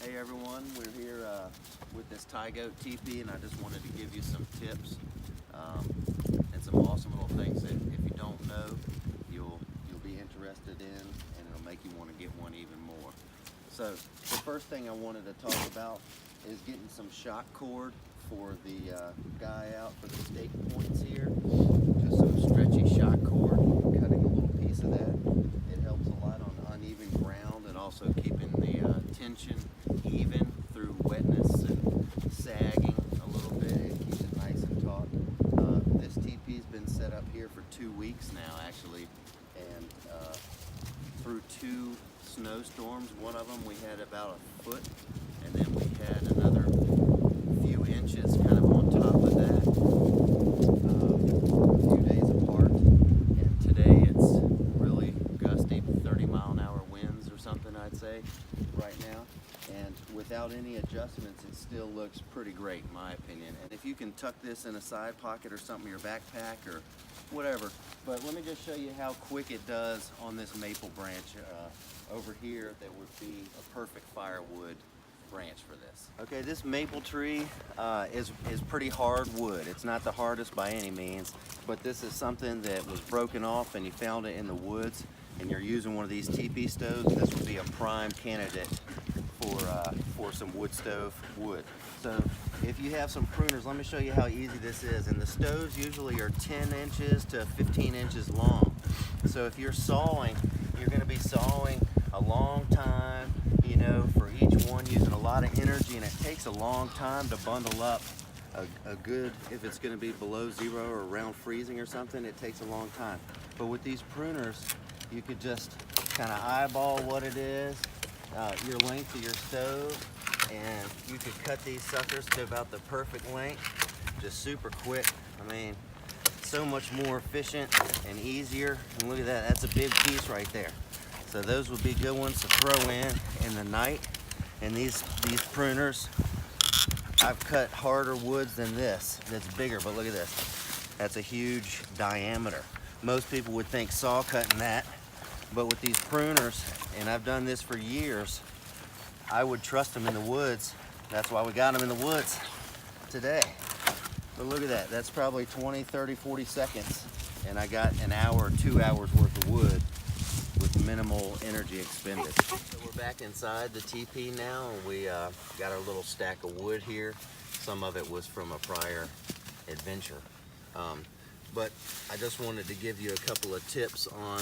Hey everyone, we're here with this Tigoat teepee, and I just wanted to give you some tips and some awesome little things that if you don't know, you'll be interested in, and it'll make you want to get one even more. So the first thing I wanted to talk about is getting some shock cord for the guy out for the stake points here. Just some stretchy shock cord, cutting a little piece of that. It helps a lot on uneven ground and also keeping the tension even through wetness and sagging a little bit. It keeps it nice and taut. This teepee's been set up here for 2 weeks now actually, and through 2 snowstorms. One of them we had about a foot, and then we had another few inches kind of on top of that, a few days apart. And today it's really gusty, 30-mile-an-hour winds or something, I'd say, right now. And without any adjustments, it still looks pretty great in my opinion. And if you can tuck this in a side pocket or something in your backpack or whatever. But let me just show you how quick it does on this maple branch over here. That would be a perfect firewood branch for this. Okay, this maple tree is pretty hard wood. It's not the hardest by any means, but this is something that was broken off and you found it in the woods and you're using one of these teepee stoves. This would be a prime candidate for some wood stove wood. So if you have some pruners, let me show you how easy this is. And the stoves usually are 10 inches to 15 inches long. So if you're sawing, you're going to be sawing a long time, you know, for each one, using a lot of energy, and it takes a long time to bundle up a good, if it's going to be below zero or around freezing or something, it takes a long time. But with these pruners, you could just kind of eyeball what it is, your length of your stove, and you could cut these suckers to about the perfect length, just super quick. I mean, so much more efficient and easier. And look at that, that's a big piece right there. So those would be good ones to throw in the night. And these pruners, I've cut harder woods than this, that's bigger, but look at this. That's a huge diameter. Most people would think saw cutting that, but with these pruners, and I've done this for years, I would trust them in the woods. That's why we got them in the woods today. But look at that, that's probably 20, 30, 40 seconds, and I got an hour or 2 hours worth of wood with minimal energy expended. So we're back inside the teepee now, and we got our little stack of wood here. Some of it was from a prior adventure. But I just wanted to give you a couple of tips on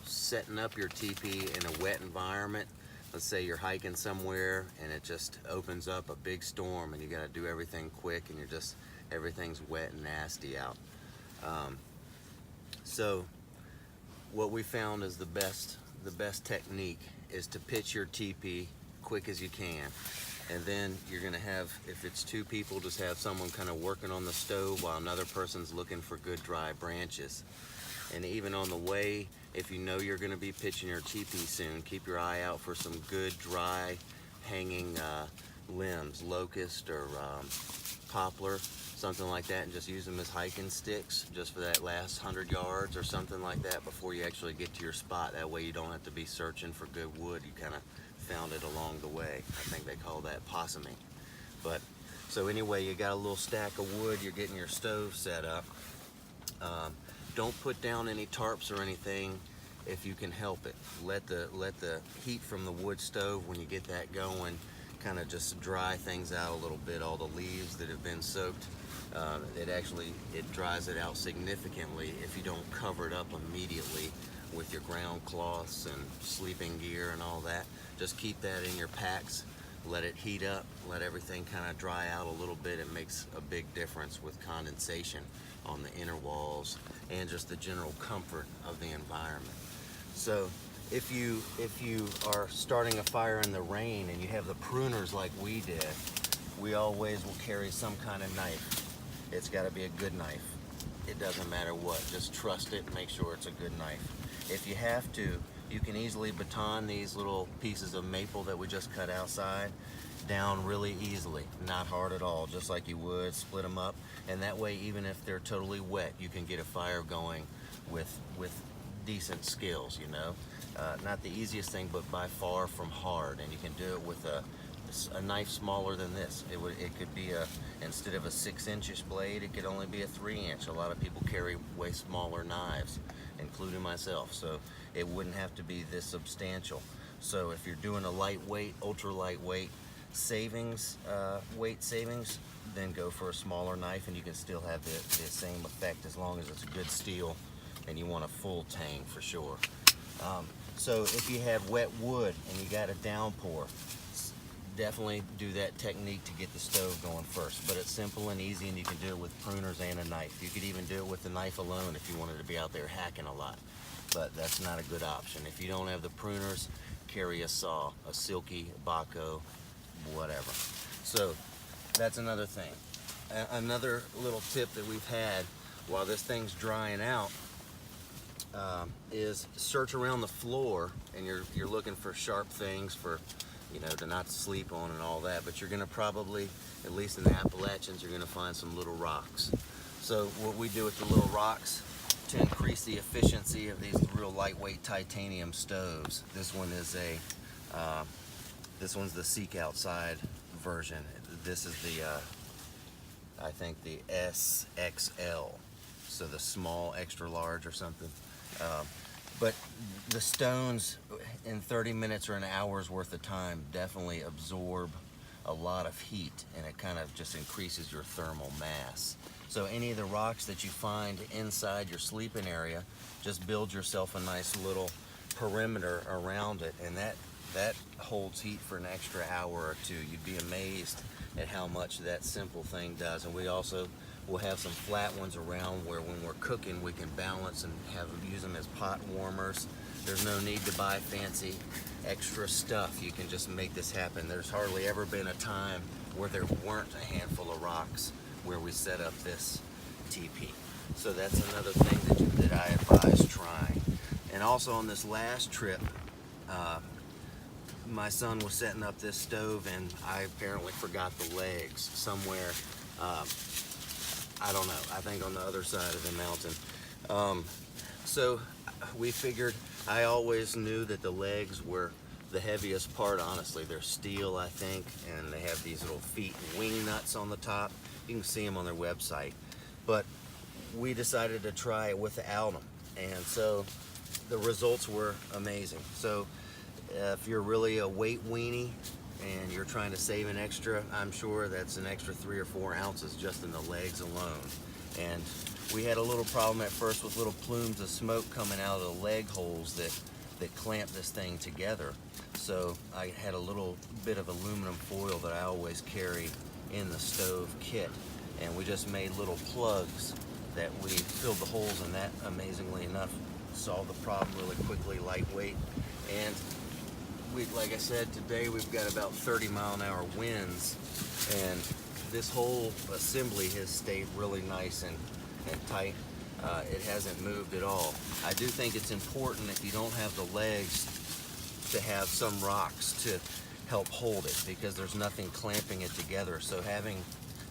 setting up your teepee in a wet environment. Let's say you're hiking somewhere and it just opens up a big storm and you got to do everything quick and everything's wet and nasty out. So what we found is the best technique is to pitch your teepee quick as you can. And then you're gonna have, if it's 2 people, just have someone kind of working on the stove while another person's looking for good dry branches. And even on the way, if you know you're gonna be pitching your teepee soon, keep your eye out for some good dry hanging limbs, locust or poplar, something like that, and just use them as hiking sticks just for that last 100 yards or something like that before you actually get to your spot. That way you don't have to be searching for good wood. You kind of found it along the way. I think they call that possuming. But so anyway, you got a little stack of wood, you're getting your stove set up. Don't put down any tarps or anything if you can help it. Let the heat from the wood stove, when you get that going, kind of just dry things out a little bit. All the leaves that have been soaked, it dries it out significantly if you don't cover it up immediately with your ground cloths and sleeping gear and all that. Just keep that in your packs, let it heat up, let everything kind of dry out a little bit. It makes a big difference with condensation on the inner walls and just the general comfort of the environment. So if you are starting a fire in the rain and you have the pruners like we did, we always will carry some kind of knife. It's got to be a good knife. It doesn't matter what, just trust it and make sure it's a good knife. If you have to, you can easily baton these little pieces of maple that we just cut outside down really easily, not hard at all, just like you would, split them up, and that way even if they're totally wet, you can get a fire going with decent skills, you know. Not the easiest thing, but by far from hard, and you can do it with a a knife smaller than this. It could be instead of a 6-inch blade, it could only be a 3-inch. A lot of people carry way smaller knives, including myself, so it wouldn't have to be this substantial. So if you're doing a lightweight, ultra lightweight weight savings, then go for a smaller knife, and you can still have the same effect as long as it's a good steel and you want a full tang for sure. So if you have wet wood and you got a downpour, definitely do that technique to get the stove going first. But it's simple and easy, and you can do it with pruners and a knife. You could even do it with the knife alone if you wanted to be out there hacking a lot, but that's not a good option. If you don't have the pruners, carry a saw, a Silky, Baco, whatever. So that's another thing. Another little tip that we've had while this thing's drying out is search around the floor, and you're looking for sharp things for, you know, to not sleep on and all that, but you're gonna probably, at least in the Appalachians, you're gonna find some little rocks. So what we do with the little rocks to increase the efficiency of these real lightweight titanium stoves, this one is this one's the Seek Outside version. This is the I think the SXL, so the small extra large or something. But the stones in 30 minutes or an hour's worth of time definitely absorb a lot of heat, and it kind of just increases your thermal mass. So any of the rocks that you find inside your sleeping area, just build yourself a nice little perimeter around it, and that holds heat for an extra hour or two. You'd be amazed at how much that simple thing does. And we also will have some flat ones around where when we're cooking we can balance and use them as pot warmers. There's no need to buy fancy extra stuff. You can just make this happen. There's hardly ever been a time where there weren't a handful of rocks where we set up this teepee. So that's another thing that I advise trying. And also on this last trip, my son was setting up this stove, and I apparently forgot the legs somewhere. I don't know, I think on the other side of the mountain. So we figured, I always knew that the legs were the heaviest part, honestly. They're steel, I think, and they have these little feet and wing nuts on the top. You can see them on their website. But we decided to try it without them, and so the results were amazing. So if you're really a weight weenie and you're trying to save an extra, I'm sure that's an extra 3 or 4 ounces just in the legs alone. And we had a little problem at first with little plumes of smoke coming out of the leg holes that clamp this thing together. So I had a little bit of aluminum foil that I always carry in the stove kit, and we just made little plugs that we filled the holes in. That, amazingly enough, solved the problem really quickly, lightweight. And like I said, today we've got about 30-mile-an-hour winds, and this whole assembly has stayed really nice and tight. It hasn't moved at all. I do think it's important, if you don't have the legs, to have some rocks to help hold it, because there's nothing clamping it together. So having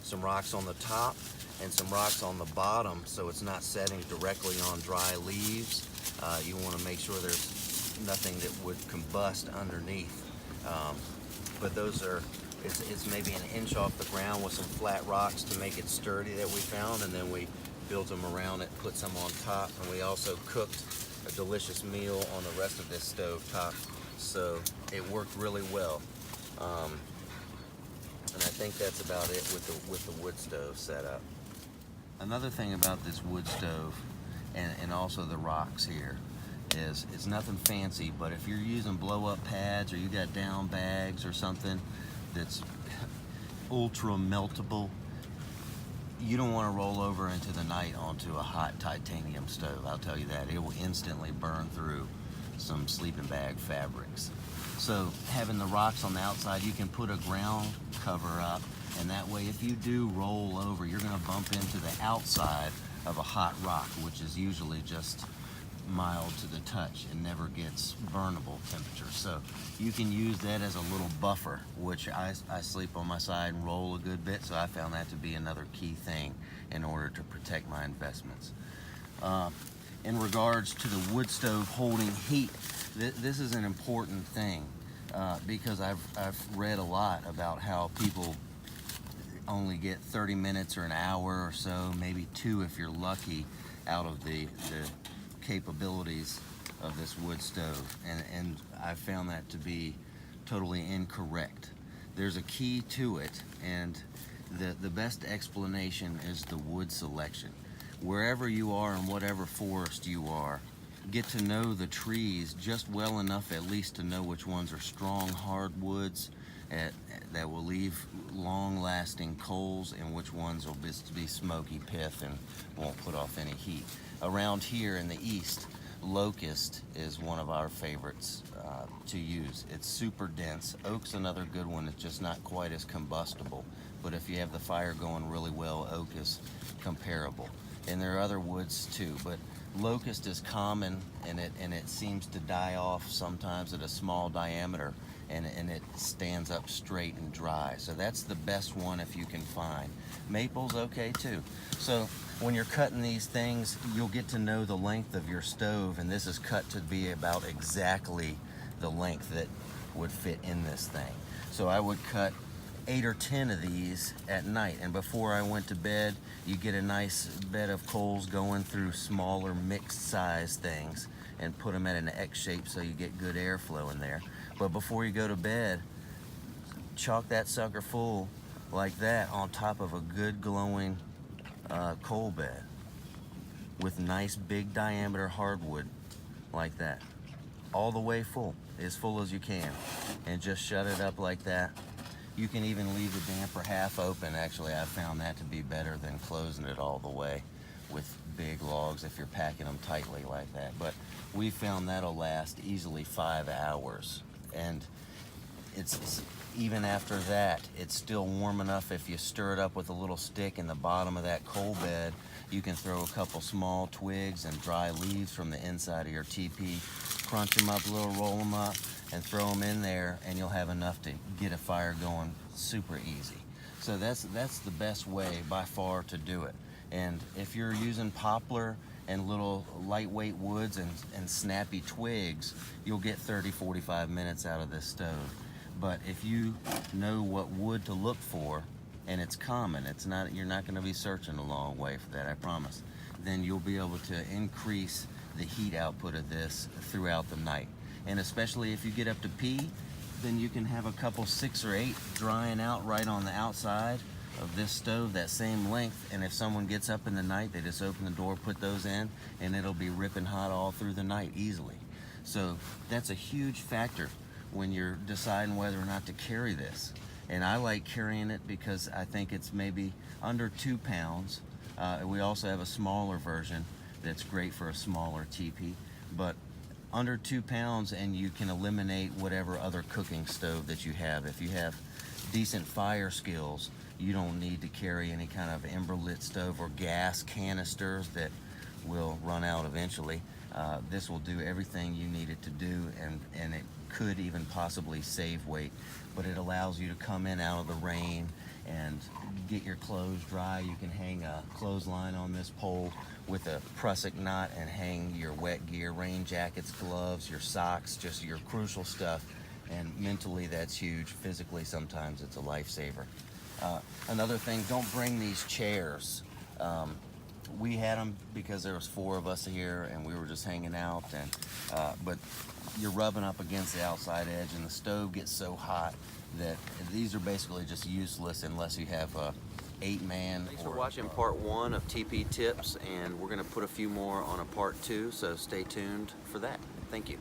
some rocks on the top and some rocks on the bottom, so it's not setting directly on dry leaves. You want to make sure there's nothing that would combust underneath. But those are, it's maybe an inch off the ground with some flat rocks to make it sturdy that we found, and then we built them around it, put some on top, and we also cooked a delicious meal on the rest of this stove top. So it worked really well. And I think that's about it with the wood stove setup. Another thing about this wood stove, and also the rocks here, is it's nothing fancy, but if you're using blow-up pads, or you got down bags or something that's ultra meltable, you don't want to roll over into the night onto a hot titanium stove. I'll tell you that. It will instantly burn through some sleeping bag fabrics. So having the rocks on the outside, you can put a ground cover up, and that way if you do roll over, you're going to bump into the outside of a hot rock, which is usually just mild to the touch and never gets burnable temperature. So you can use that as a little buffer, which I sleep on my side and roll a good bit, so I found that to be another key thing in order to protect my investments. In regards to the wood stove holding heat, this is an important thing. because I've read a lot about how people only get 30 minutes or an hour or so, maybe 2 if you're lucky, out of the capabilities of this wood stove, and I found that to be totally incorrect. There's a key to it, and the best explanation is the wood selection. Wherever you are in whatever forest you are, get to know the trees just well enough at least to know which ones are strong hardwoods that will leave long-lasting coals, and which ones will be smoky pith and won't put off any heat. Around here in the east, locust is one of our favorites to use. It's super dense. Oak's another good one. It's just not quite as combustible, but if you have the fire going really well, oak is comparable. And there are other woods too, but locust is common, and it seems to die off sometimes at a small diameter, and it stands up straight and dry. So that's the best one if you can find. Maple's okay too. So when you're cutting these things, you'll get to know the length of your stove, and this is cut to be about exactly the length that would fit in this thing. So I would cut 8 or 10 of these at night, and before I went to bed, you get a nice bed of coals going through smaller mixed size things and put them at an X shape so you get good airflow in there. But before you go to bed, chalk that sucker full like that on top of a good glowing coal bed with nice big diameter hardwood like that, all the way full, as full as you can, and just shut it up like that. You can even leave the damper half open. Actually, I found that to be better than closing it all the way with big logs if you're packing them tightly like that. But we found that'll last easily 5 hours, and it's even after that, it's still warm enough. If you stir it up with a little stick in the bottom of that coal bed, you can throw a couple small twigs and dry leaves from the inside of your teepee, crunch them up a little, roll them up, and throw them in there, and you'll have enough to get a fire going super easy. So that's the best way by far to do it. And if you're using poplar and little lightweight woods and snappy twigs, you'll get 30-45 minutes out of this stove. But if you know what wood to look for, and it's common, you're not going to be searching a long way for that, I promise, then you'll be able to increase the heat output of this throughout the night. And especially if you get up to pee, then you can have a couple 6 or 8 drying out right on the outside of this stove, that same length, and if someone gets up in the night, they just open the door, put those in, and it'll be ripping hot all through the night easily. So that's a huge factor when you're deciding whether or not to carry this. And I like carrying it because I think it's maybe under 2 pounds. We also have a smaller version that's great for a smaller teepee, but under 2 pounds, and you can eliminate whatever other cooking stove that you have. If you have decent fire skills, you don't need to carry any kind of ember lit stove or gas canisters that will run out eventually. This will do everything you need it to do, and it could even possibly save weight, but it allows you to come in out of the rain and get your clothes dry. You can hang a clothesline on this pole with a prusik knot and hang your wet gear, rain jackets, gloves, your socks, just your crucial stuff. And mentally, that's huge. Physically, sometimes it's a lifesaver. Another thing, don't bring these chairs. We had them because there was 4 of us here and we were just hanging out, but you're rubbing up against the outside edge, and the stove gets so hot that these are basically just useless unless you have a 8-man. Thanks for watching part 1 of TP tips, and we're going to put a few more on a part 2, so stay tuned for that. Thank you.